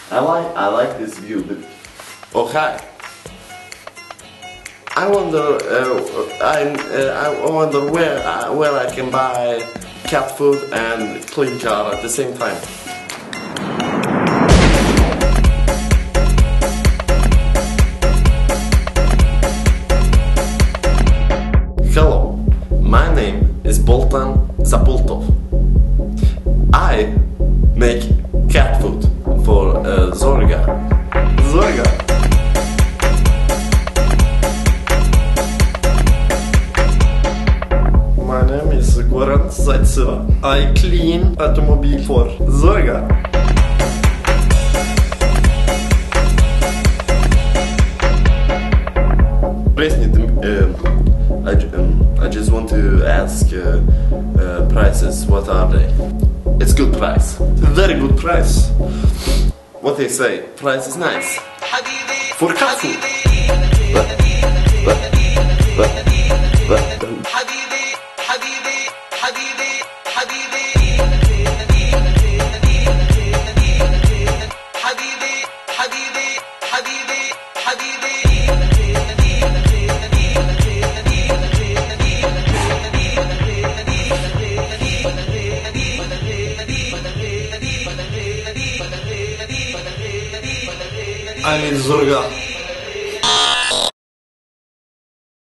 I like this view, but okay. I wonder where I can buy cat food and clean car at the same time. Hello, my name is Boltan Zapultov. I make cat food for Zorga. Zorga. My name is Goran Zaitseva. I clean automobile for Zorga. I just want to ask prices. What are they? It's good price. Very good price. What they say? Price is nice. For cat food. I'm in Zorga.